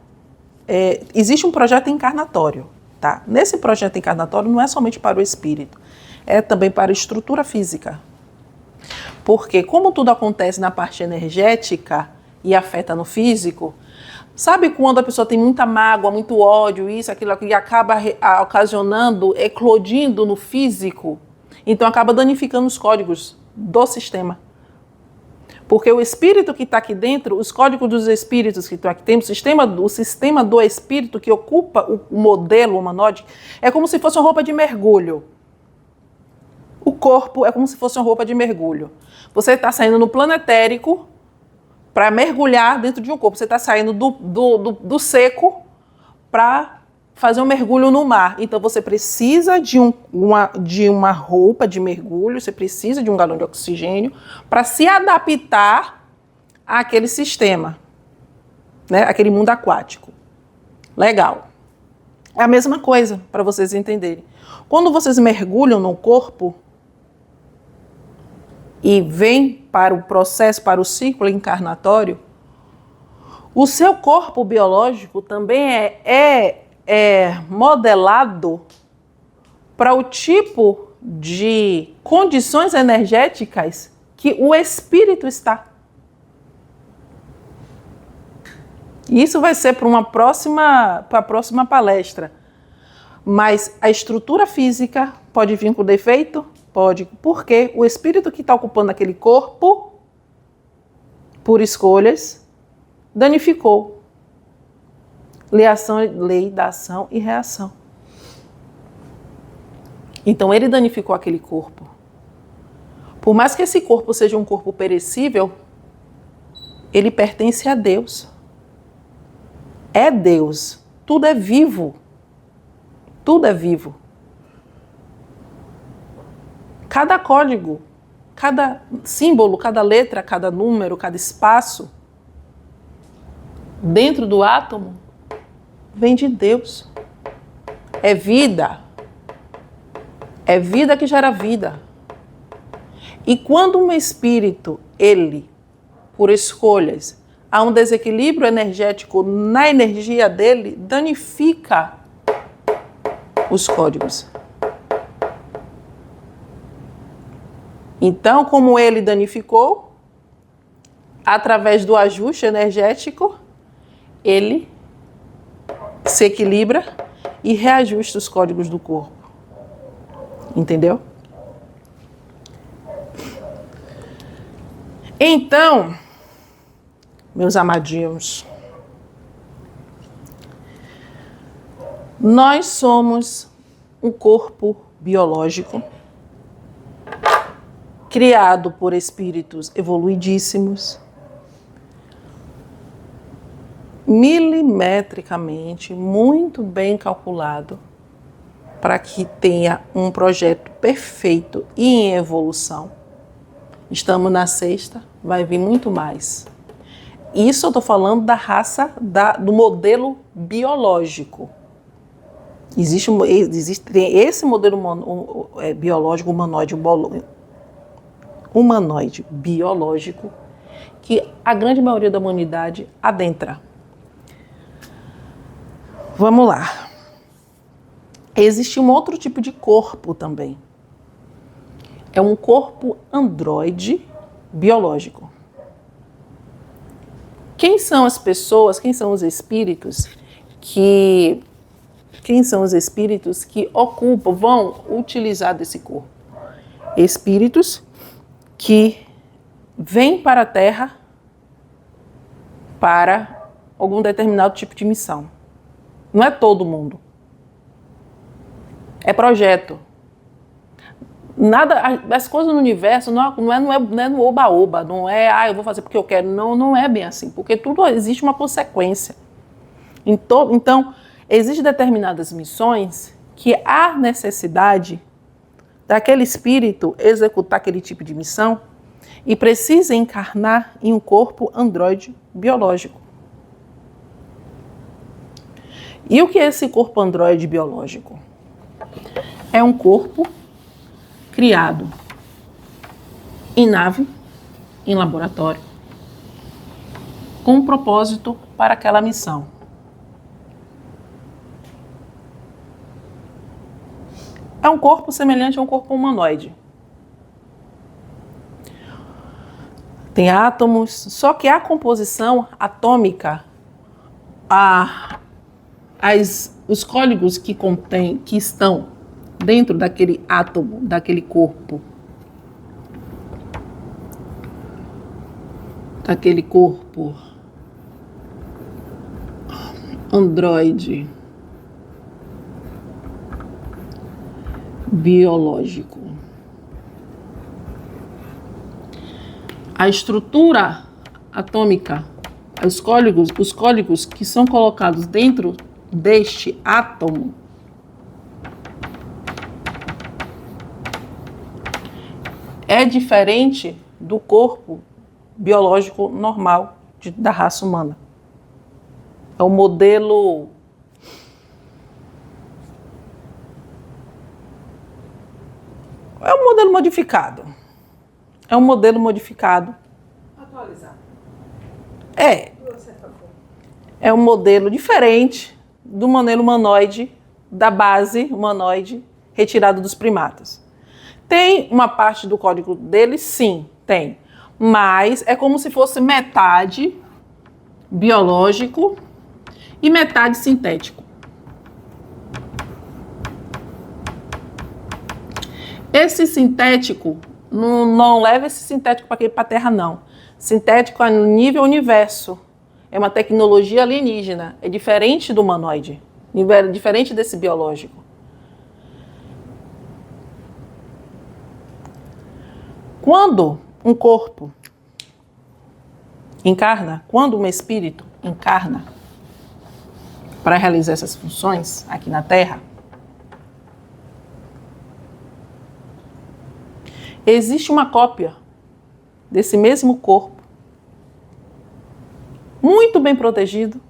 existe um projeto encarnatório, tá? Nesse projeto encarnatório não é somente para o espírito, é também para a estrutura física. Porque como tudo acontece na parte energética e afeta no físico, sabe quando a pessoa tem muita mágoa, muito ódio, isso, aquilo, e acaba ocasionando, eclodindo no físico, então acaba danificando os códigos do sistema. Porque o espírito que está aqui dentro, os códigos dos espíritos que estão aqui dentro, o sistema do espírito que ocupa o modelo humanoide, é como se fosse uma roupa de mergulho. O corpo é como se fosse uma roupa de mergulho. Você está saindo no plano etérico para mergulhar dentro de um corpo. Você está saindo do seco para fazer um mergulho no mar. Então você precisa de uma roupa de mergulho, você precisa de um galão de oxigênio para se adaptar àquele sistema, né? Aquele mundo aquático. Legal. É a mesma coisa, para vocês entenderem. Quando vocês mergulham no corpo e vêm para o processo, para o ciclo encarnatório, o seu corpo biológico também é modelado para o tipo de condições energéticas que o espírito está. E isso vai ser para a próxima palestra. Mas a estrutura física pode vir com defeito? Pode. Porque o espírito que está ocupando aquele corpo, por escolhas, danificou. Lei da ação e reação. Então ele danificou aquele corpo. Por mais que esse corpo seja um corpo perecível, ele pertence a Deus. É Deus. Tudo é vivo. Tudo é vivo. Cada código, cada símbolo, cada letra, cada número, cada espaço dentro do átomo vem de Deus. É vida. É vida que gera vida. E quando um espírito, ele, por escolhas, há um desequilíbrio energético na energia dele, danifica os códigos. Então, como ele danificou, através do ajuste energético, ele se equilibra e reajusta os códigos do corpo. Entendeu? Então, meus amadinhos, nós somos um corpo biológico criado por espíritos evoluidíssimos, milimetricamente, muito bem calculado, para que tenha um projeto perfeito e em evolução. Estamos na 6ª, vai vir muito mais. Isso eu estou falando da raça, do modelo biológico. Existe esse modelo biológico humanoide biológico que a grande maioria da humanidade adentra. Vamos lá. Existe um outro tipo de corpo também. É um corpo androide biológico. Quem são as pessoas, quem são os espíritos que vão utilizar desse corpo? Espíritos que vêm para a Terra para algum determinado tipo de missão. Não é todo mundo. É projeto. As coisas no universo não é no oba-oba, não é, eu vou fazer porque eu quero. Não é bem assim, porque tudo existe uma consequência. Então, existem determinadas missões que há necessidade daquele espírito executar aquele tipo de missão e precisa encarnar em um corpo androide biológico. E o que é esse corpo androide biológico? É um corpo criado em nave, em laboratório, com um propósito para aquela missão. É um corpo semelhante a um corpo humanoide. Tem átomos, só que a composição atômica, os códigos que estão dentro daquele átomo, daquele corpo, androide biológico. A estrutura atômica, os códigos que são colocados dentro deste átomo é diferente do corpo biológico normal da raça humana. É um modelo modificado. É um modelo modificado. Atualizado. É um modelo diferente do modelo humanoide, da base humanoide retirado dos primatas. Tem uma parte do código dele? Sim, tem. Mas é como se fosse metade biológico e metade sintético. Esse sintético, não leva esse sintético para a Terra, não. Sintético é no nível universo. É uma tecnologia alienígena. É diferente do humanoide. Diferente desse biológico. Quando um corpo encarna, quando um espírito encarna para realizar essas funções aqui na Terra, existe uma cópia desse mesmo corpo, muito bem protegido,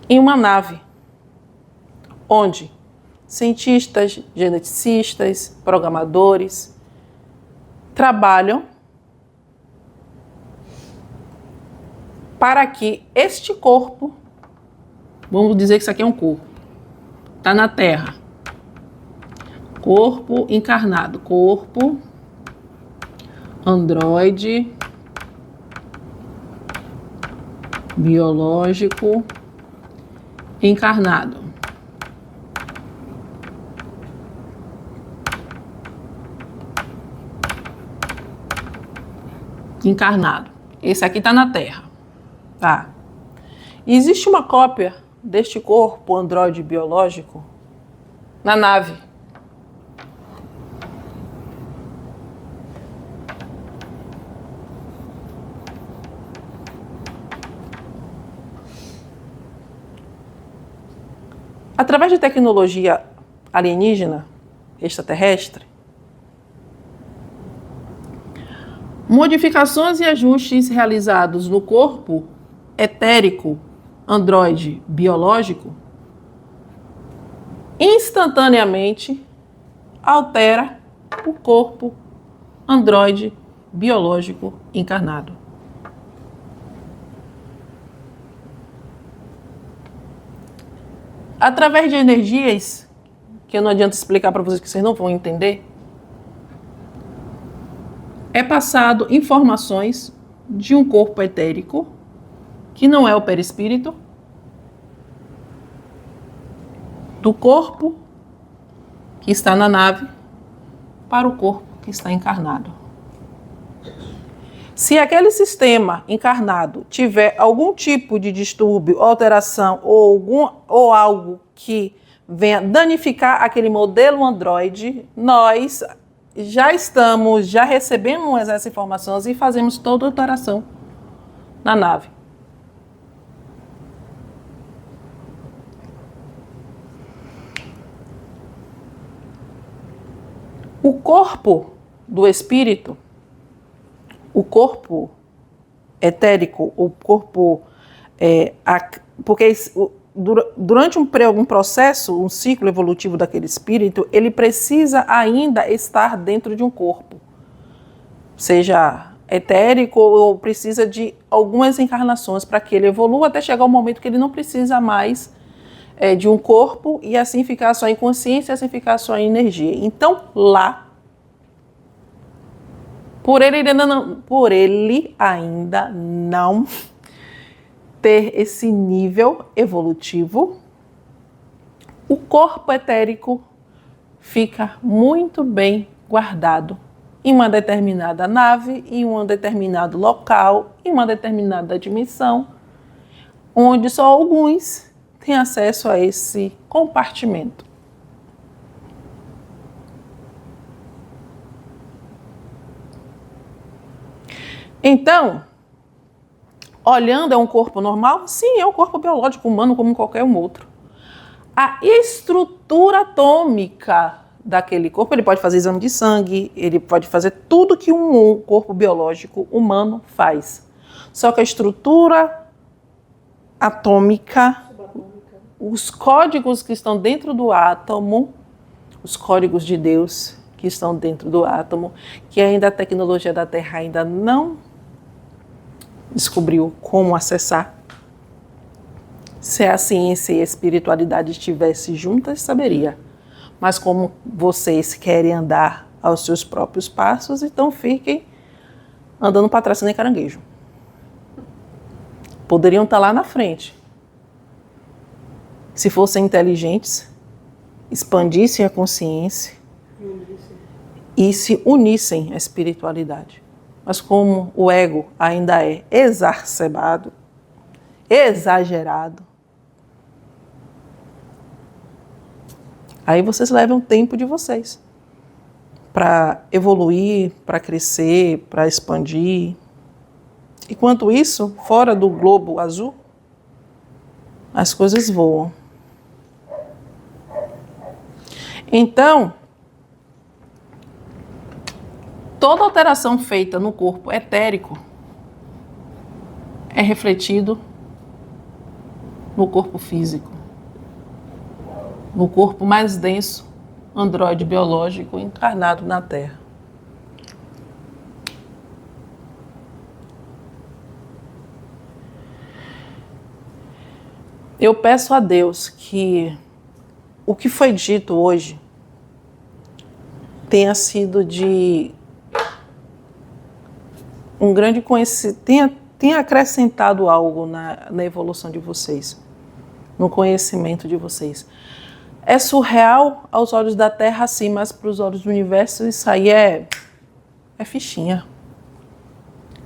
em uma nave, onde cientistas, geneticistas, programadores trabalham para que este corpo, vamos dizer que isso aqui é um corpo, está na Terra, corpo encarnado, corpo androide biológico encarnado. Encarnado. Esse aqui está na Terra. Tá. Existe uma cópia deste corpo androide biológico na nave. Através de tecnologia alienígena, extraterrestre, modificações e ajustes realizados no corpo etérico androide biológico instantaneamente altera o corpo androide biológico encarnado. Através de energias, que não adianta explicar para vocês que vocês não vão entender, é passado informações de um corpo etérico, que não é o perispírito, do corpo que está na nave para o corpo que está encarnado. Se aquele sistema encarnado tiver algum tipo de distúrbio, alteração ou algo que venha danificar aquele modelo androide, nós já recebemos essas informações e fazemos toda a alteração na nave. O corpo do espírito, o corpo etérico, o corpo... porque durante algum processo, um ciclo evolutivo daquele espírito, ele precisa ainda estar dentro de um corpo. seja etérico ou precisa de algumas encarnações para que ele evolua até chegar o momento que ele não precisa mais de um corpo e assim ficar só em consciência, assim ficar só em energia. Então, lá, por ele ainda não ter esse nível evolutivo, o corpo etérico fica muito bem guardado em uma determinada nave, em um determinado local, em uma determinada dimensão, onde só alguns têm acesso a esse compartimento. Então, olhando, é um corpo normal? Sim, é um corpo biológico humano como qualquer um outro. A estrutura atômica daquele corpo, ele pode fazer exame de sangue, ele pode fazer tudo que um corpo biológico humano faz. Só que a estrutura atômica, os códigos que estão dentro do átomo, os códigos de Deus que estão dentro do átomo, que ainda a tecnologia da Terra ainda não descobriu como acessar. Se a ciência e a espiritualidade estivessem juntas, saberia. Mas como vocês querem andar aos seus próprios passos, então fiquem andando para trás nem caranguejo. Poderiam estar lá na frente. Se fossem inteligentes, expandissem a consciência e se unissem à espiritualidade. Mas como o ego ainda é exacerbado, exagerado, aí vocês levam tempo de vocês para evoluir, para crescer, para expandir. Enquanto isso, fora do globo azul, as coisas voam. Então, toda alteração feita no corpo etérico é refletido no corpo físico, no corpo mais denso, androide biológico encarnado na Terra. Eu peço a Deus que o que foi dito hoje tenha sido de um grande conhecimento, tenha acrescentado algo na evolução de vocês, no conhecimento de vocês. É surreal aos olhos da Terra, sim, mas para os olhos do universo isso aí é fichinha.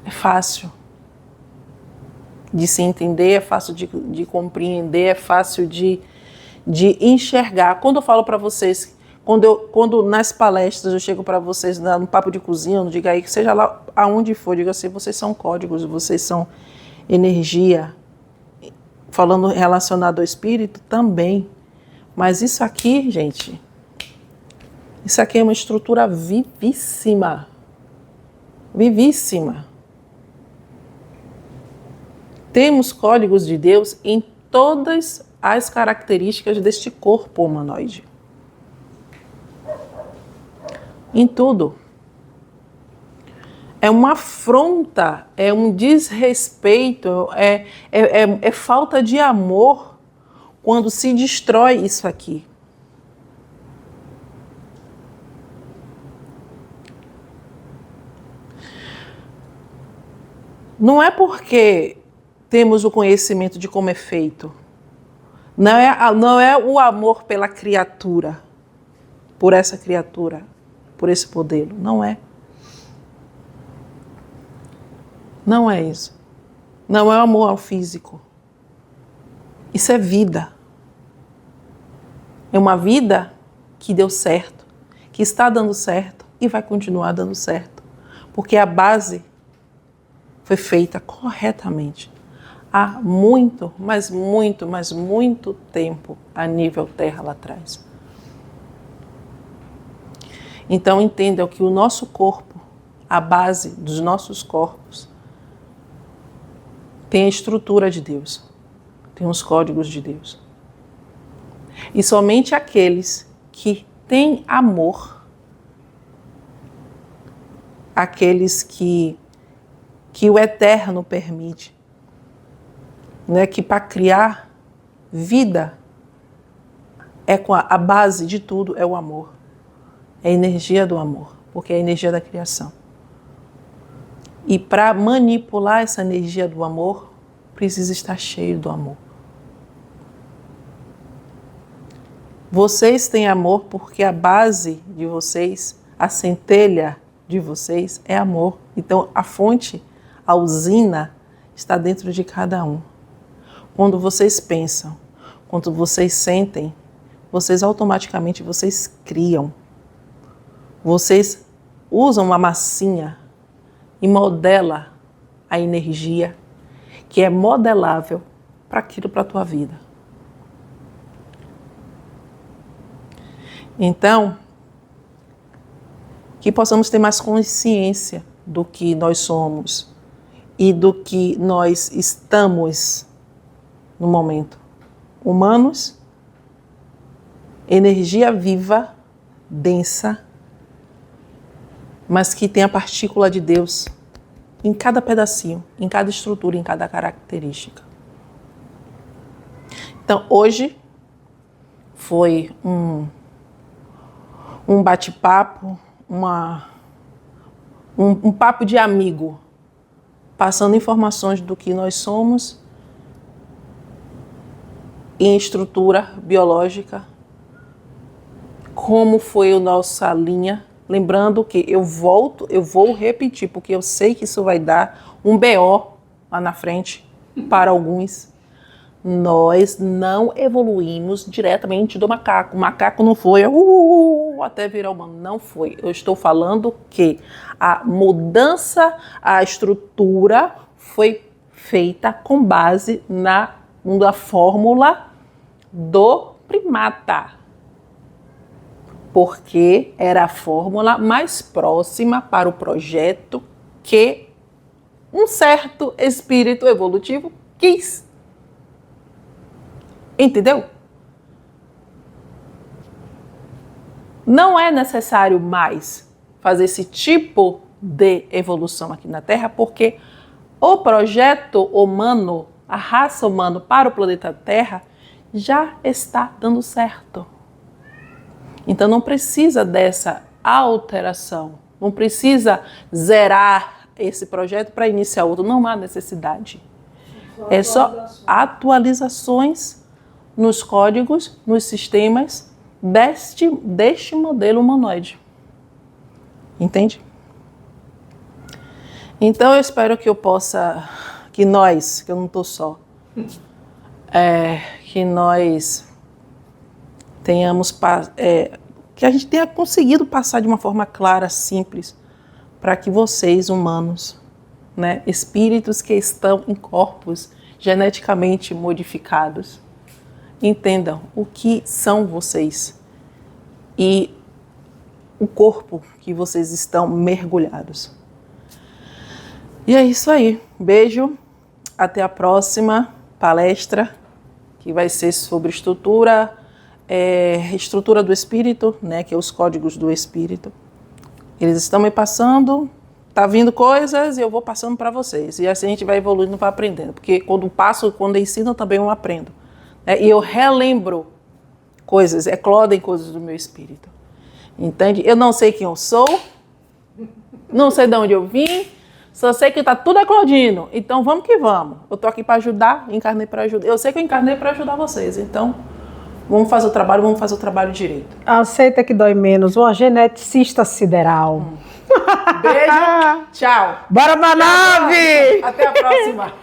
É fácil de se entender, é fácil de compreender, é fácil de enxergar. Quando eu falo para vocês, quando nas palestras eu chego para vocês no papo de cozinha, não diga aí, que seja lá aonde for, diga assim, vocês são códigos, vocês são energia, falando relacionado ao espírito também. Mas isso aqui, gente, isso aqui é uma estrutura vivíssima. Vivíssima. Temos códigos de Deus em todas as características deste corpo humanoide. Em tudo. É uma afronta, é um desrespeito, é falta de amor quando se destrói isso aqui. Não é porque temos o conhecimento de como é feito. Não é o amor pela criatura, por essa criatura, por esse modelo. Não é. Não é isso. Não é o amor ao físico. Isso é vida. É uma vida que deu certo, que está dando certo e vai continuar dando certo. Porque a base foi feita corretamente há muito, mas muito tempo a nível Terra lá atrás. Então entendam que o nosso corpo, a base dos nossos corpos, tem a estrutura de Deus, tem os códigos de Deus. E somente aqueles que têm amor, aqueles que o eterno permite, né? Que para criar vida a base de tudo é o amor, é a energia do amor, porque é a energia da criação. E para manipular essa energia do amor, precisa estar cheio do amor. Vocês têm amor porque a base de vocês, a centelha de vocês é amor. Então a fonte, a usina está dentro de cada um. Quando vocês pensam, quando vocês sentem, vocês automaticamente criam. Vocês usam uma massinha e modela a energia que é modelável para aquilo, para a tua vida. Então, que possamos ter mais consciência do que nós somos e do que nós estamos no momento. Humanos, energia viva, densa, mas que tem a partícula de Deus em cada pedacinho, em cada estrutura, em cada característica. Então, hoje foi um bate-papo, um papo de amigo, passando informações do que nós somos em estrutura biológica, como foi a nossa linha. Lembrando que eu vou repetir, porque eu sei que isso vai dar um BO lá na frente para alguns. Nós não evoluímos diretamente do macaco. O macaco não foi até virar humano. Não foi. Eu estou falando que a mudança, a estrutura foi feita com base na fórmula do primata. Porque era a fórmula mais próxima para o projeto que um certo espírito evolutivo quis. Entendeu? Não é necessário mais fazer esse tipo de evolução aqui na Terra, porque o projeto humano, a raça humana para o planeta Terra, já está dando certo. Então não precisa dessa alteração, não precisa zerar esse projeto para iniciar outro, não há necessidade. É só atualizações nos códigos, nos sistemas deste modelo humanoide. Entende? Então eu espero que eu possa, que eu não estou só, que nós tenhamos, que a gente tenha conseguido passar de uma forma clara, simples, para que vocês, humanos, né, espíritos que estão em corpos geneticamente modificados, entendam o que são vocês e o corpo que vocês estão mergulhados. E é isso aí. Beijo. Até a próxima palestra, que vai ser sobre estrutura do espírito, né, que é os códigos do espírito. Eles estão me passando, tá vindo coisas e eu vou passando para vocês. E assim a gente vai evoluindo, vai aprendendo. Porque quando eu ensino, também eu aprendo. E eu relembro coisas, eclodem coisas do meu espírito. Entende? Eu não sei quem eu sou, não sei de onde eu vim, só sei que está tudo eclodindo. Então vamos que vamos. Eu estou aqui para ajudar, encarnei para ajudar. Eu sei que eu encarnei para ajudar vocês, então vamos fazer o trabalho direito. Aceita que dói menos, uma geneticista sideral. Beijo, tchau. Bora pra nave! Até a próxima.